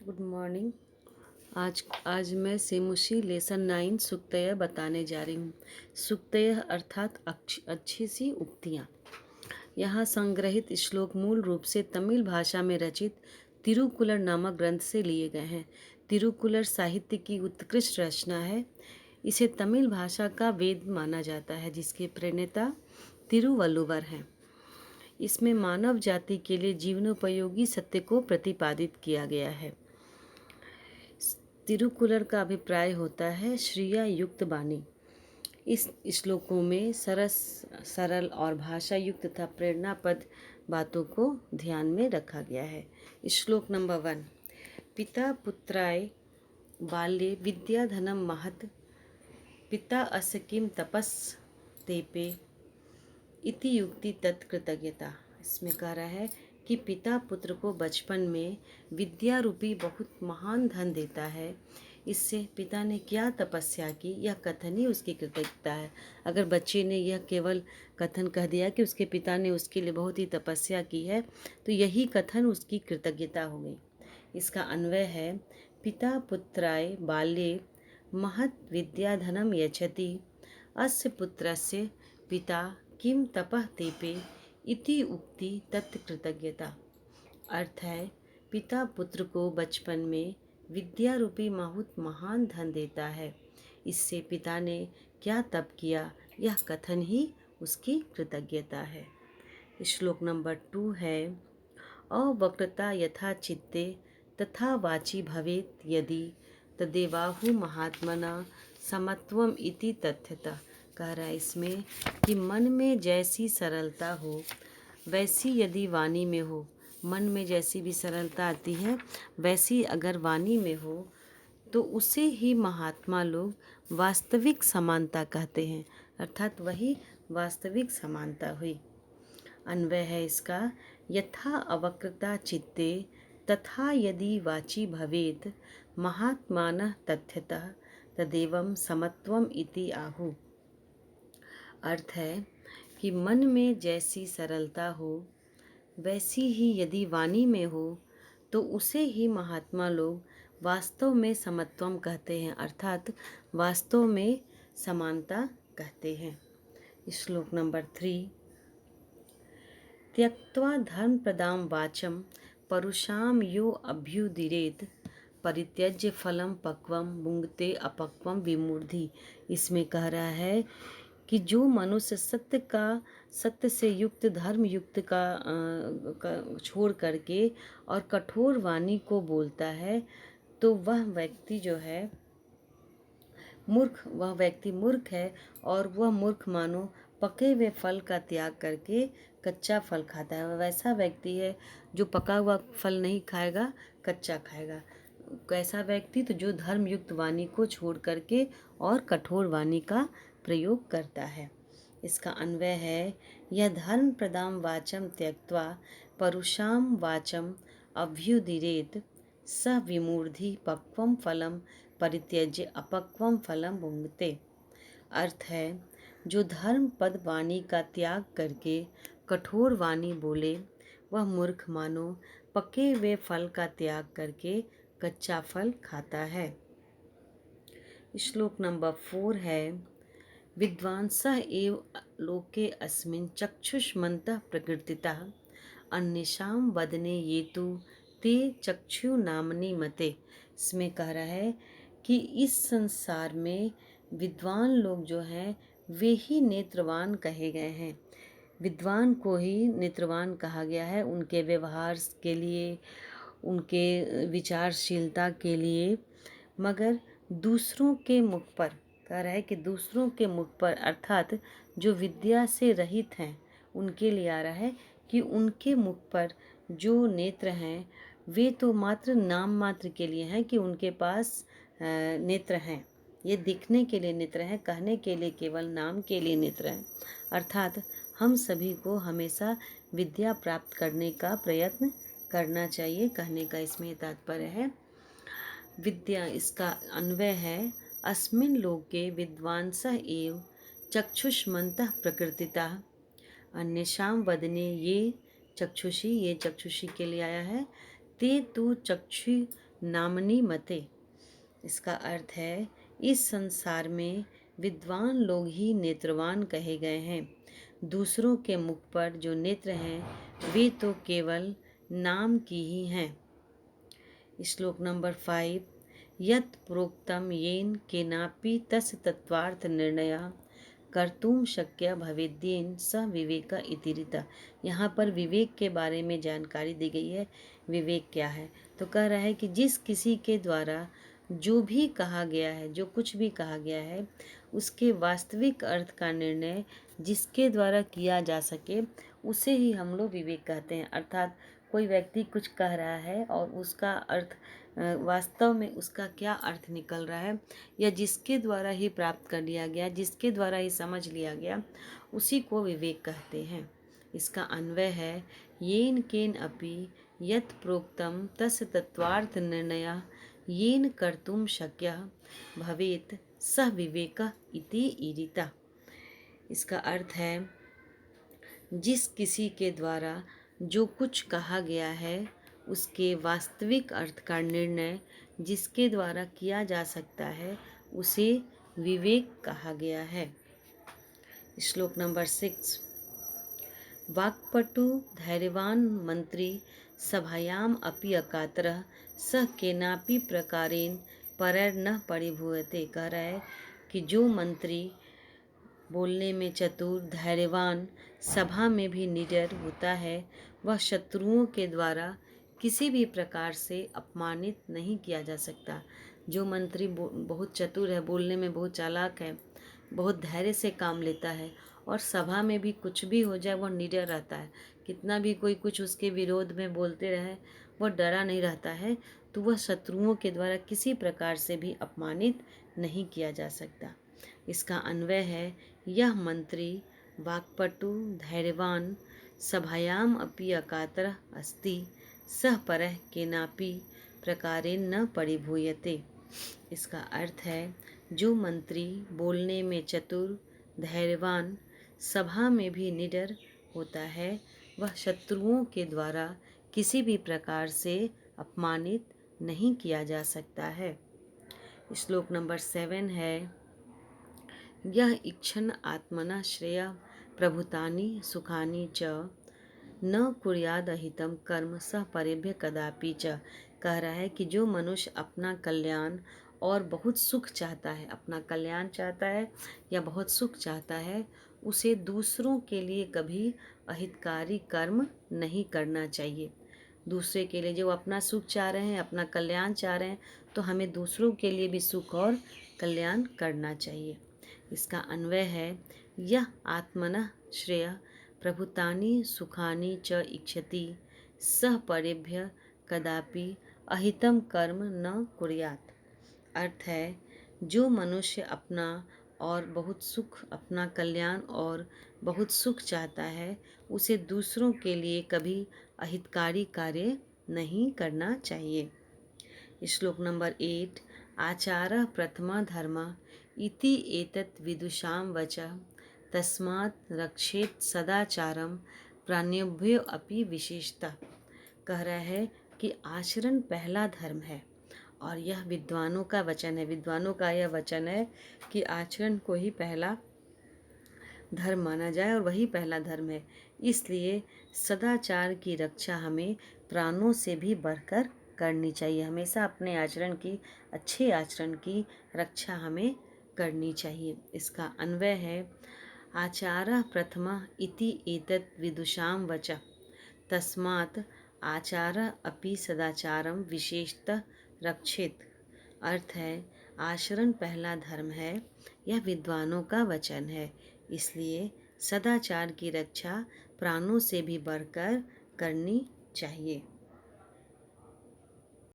Good morning. आज आज मैं सेमुशी लेसन 9 सुक्तय बताने जा रही हूँ। सुक्तय अर्थात अच्छी सी उक्तियाँ। यहाँ संग्रहित श्लोक मूल रूप से तमिल भाषा में रचित तिरुकुलर नामक ग्रंथ से लिए गए हैं। तिरुकुलर साहित्य की उत्कृष्ट रचना है। इसे तमिल भाषा का वेद माना जाता है, जिसके प्रणेता तिरुवल्लुवर हैं। इसमें मानव जाति के लिए जीवनोपयोगी सत्य को प्रतिपादित किया गया है। तिरुकुलर का अभिप्राय होता है श्रिया युक्त वाणी। इस श्लोकों में सरल और भाषा युक्त तथा प्रेरणापद बातों को ध्यान में रखा गया है। श्लोक नंबर 1। पिता पुत्राय बाल्ये विद्याधनम महत् पिता अस्य किम तपस् तेपे इति युक्ति तत्कृतज्ञता। इसमें कह रहा है कि पिता पुत्र को बचपन में विद्या रूपी बहुत महान धन देता है। इससे पिता ने क्या तपस्या की, यह कथन ही उसकी कृतज्ञता है। अगर बच्चे ने यह केवल कथन कह दिया कि उसके पिता ने उसके लिए बहुत ही तपस्या की है, तो यही कथन उसकी कृतज्ञता हो गई। इसका अन्वय है, पिता पुत्राय बाल्ये महत् विद्याधनम यच्छति अस्य पुत्रस्य पिता किम तपः तेपे इति उक्ति तत्कृतज्ञता। अर्थ है, पिता पुत्र को बचपन में विद्या रूपी बहुत महान धन देता है। इससे पिता ने क्या तप किया, यह कथन ही उसकी कृतज्ञता है। श्लोक नंबर 2 है, अवक्रता यथा चित्ते तथा वाची भवेत यदि तदेवाहु महात्मना समत्वम इति तथ्यता। कह रहा है इसमें कि मन में जैसी सरलता हो वैसी यदि वाणी में हो, मन में जैसी भी सरलता आती है वैसी अगर वाणी में हो, तो उसे ही महात्मा लोग वास्तविक समानता कहते हैं। अर्थात वही वास्तविक समानता हुई। अन्वय है इसका, यथा अवक्रता चित्ते तथा यदि वाची भवेत महात्मानः तथ्यतः तदेवं समत्वम इति आहु। अर्थ है कि मन में जैसी सरलता हो वैसी ही यदि वाणी में हो, तो उसे ही महात्मा लोग वास्तव में समत्वम कहते हैं, अर्थात वास्तव में समानता कहते हैं। श्लोक नंबर 3। त्यक्त्वा धर्म प्रदाम वाचम परुषाम यो अभ्युदीरेत परित्यज्य फलम पक्वम भुंगते अपक्वम विमूढ़ि। इसमें कह रहा है कि जो मनुष्य सत्य से युक्त धर्म युक्त का छोड़ करके और कठोर वाणी को बोलता है, तो वह व्यक्ति मूर्ख है। और वह मूर्ख मानो पके हुए फल का त्याग करके कच्चा फल खाता है। वैसा व्यक्ति है जो पका हुआ फल नहीं खाएगा, कच्चा खाएगा। कैसा व्यक्ति? तो जो धर्मयुक्त वाणी को छोड़ करके और कठोर वाणी का प्रयोग करता है। इसका अन्वय है, यह धर्म प्रदाम वाचम त्यक्त्वा परुषाम वाचम अभ्युदीरेत स विमूढ़ि पक्वम फलम परित्यज्य अपक्वम फलम भुंगते। अर्थ है, जो धर्म पद वाणी का त्याग करके कठोर वाणी बोले, वह मूर्ख मानो पके हुए फल का त्याग करके कच्चा फल खाता है। श्लोक नंबर 4 है, विद्वांसः एव लोके अस्मिन् चक्षुष्मन्तः प्रकृतितः अन्येषां वदने ये तु ते चक्षु नामनि मते। इसमें कह रहा है कि इस संसार में विद्वान लोग जो हैं वे ही नेत्रवान कहे गए हैं। विद्वान को ही नेत्रवान कहा गया है, उनके व्यवहार के लिए, उनके विचारशीलता के लिए। मगर दूसरों के मुख पर, कह रहा है कि दूसरों के मुख पर, अर्थात जो विद्या से रहित हैं उनके लिए आ रहा है कि उनके मुख पर जो नेत्र हैं वे तो मात्र नाम मात्र के लिए हैं कि उनके पास नेत्र हैं। ये दिखने के लिए नेत्र हैं, कहने के लिए केवल नाम के लिए नेत्र हैं। अर्थात हम सभी को हमेशा विद्या प्राप्त करने का प्रयत्न करना चाहिए, कहने का इसमें तात्पर्य है। विद्या, इसका अन्वय है, अस्मिन् लोके विद्वांसः एव चक्षुष्मन्तः प्रकृतितः अन्येषां वदने ये चक्षुषी, ये चक्षुषी के लिए आया है, ते तु चक्षु नामनी मते। इसका अर्थ है इस संसार में विद्वान लोग ही नेत्रवान कहे गए हैं। दूसरों के मुख पर जो नेत्र हैं वे तो केवल नाम की ही हैं। श्लोक नंबर 5। यत् प्रोक्तम येन केनापि तस्य तत्वार्थ निर्णयः कर्तुम शक्य भवेद्येन स विवेक इति रीता। यहाँ पर विवेक के बारे में जानकारी दी गई है। विवेक क्या है? तो कह रहा है कि जिस किसी के द्वारा जो भी कहा गया है, जो कुछ भी कहा गया है, उसके वास्तविक अर्थ का निर्णय जिसके द्वारा किया जा सके उसे ही हम लोग विवेक कहते हैं। अर्थात कोई व्यक्ति कुछ कह रहा है और उसका अर्थ वास्तव में उसका क्या अर्थ निकल रहा है, या जिसके द्वारा ही प्राप्त कर लिया गया, जिसके द्वारा ही समझ लिया गया, उसी को विवेक कहते हैं। इसका अन्वय है येन केन अपि यत् प्रोक्तम तस्य तत्वार्थ निर्णयः येन कर्तुम शक्यः भवेत् सः विवेकः इति ईरिता। इसका अर्थ है जिस किसी के द्वारा जो कुछ कहा गया है उसके वास्तविक अर्थ का निर्णय जिसके द्वारा किया जा सकता है उसे विवेक कहा गया है। श्लोक नंबर 6। वाक्पटु धैर्यवान मंत्री सभायाम अपि अकातरः स केनापि प्रकारेण परैर्न परिभूयते। कह रहा है कि जो मंत्री बोलने में चतुर, धैर्यवान, सभा में भी निडर होता है, वह शत्रुओं के द्वारा किसी भी प्रकार से अपमानित नहीं किया जा सकता। जो मंत्री बहुत चतुर है, बोलने में बहुत चालाक है, बहुत धैर्य से काम लेता है और सभा में भी कुछ भी हो जाए वह निडर रहता है, कितना भी कोई कुछ उसके विरोध में बोलते रहे वह डरा नहीं रहता है, तो वह शत्रुओं के द्वारा किसी प्रकार से भी अपमानित नहीं किया जा सकता। इसका अन्वय है यह मंत्री वाक्पटु धैर्यवान सभायाम अपि अकातरः अस्ति सः परः केनापि प्रकारेण न परिभूयते। इसका अर्थ है जो मंत्री बोलने में चतुर, धैर्यवान, सभा में भी निडर होता है, वह शत्रुओं के द्वारा किसी भी प्रकार से अपमानित नहीं किया जा सकता है। श्लोक नंबर 7 है यह इच्छन आत्मना श्रेय प्रभुतानि सुखानि च न कुर्याद अहितम कर्म सह परेभ्य कदापि च। कह रहा है कि जो मनुष्य अपना कल्याण और बहुत सुख चाहता है, अपना कल्याण चाहता है या बहुत सुख चाहता है, उसे दूसरों के लिए कभी अहितकारी कर्म नहीं करना चाहिए। दूसरे के लिए जो अपना सुख चाह रहे हैं, अपना कल्याण चाह रहे हैं, तो हमें दूसरों के लिए भी सुख और कल्याण करना चाहिए। इसका अन्वय है यह आत्मनः श्रेय प्रभुतानि सुखानि च इच्छति सह परेभ्य कदापि अहितम कर्म न कुर्यात्। अर्थ है जो मनुष्य अपना और बहुत सुख, अपना कल्याण और बहुत सुख चाहता है, उसे दूसरों के लिए कभी अहितकारी कार्य नहीं करना चाहिए। श्लोक नंबर 8। आचारः प्रथमा धर्मः इति एतत् विदुषां वचः तस्मात् रक्षेत सदाचारम प्राणिभ्यो अपि विशेषतः। कह रहा है कि आचरण पहला धर्म है और यह विद्वानों का वचन है। विद्वानों का यह वचन है कि आचरण को ही पहला धर्म माना जाए और वही पहला धर्म है। इसलिए सदाचार की रक्षा हमें प्राणों से भी बढ़कर करनी चाहिए। हमेशा अपने आचरण की, अच्छे आचरण की रक्षा हमें करनी चाहिए। इसका अन्वय है आचारः प्रथमा इति एतत् विदुषां वचः तस्मात् आचारः अपि सदाचारम विशेषतः रक्षेत। अर्थ है आचरण पहला धर्म है, यह विद्वानों का वचन है, इसलिए सदाचार की रक्षा प्राणों से भी बढ़कर करनी चाहिए।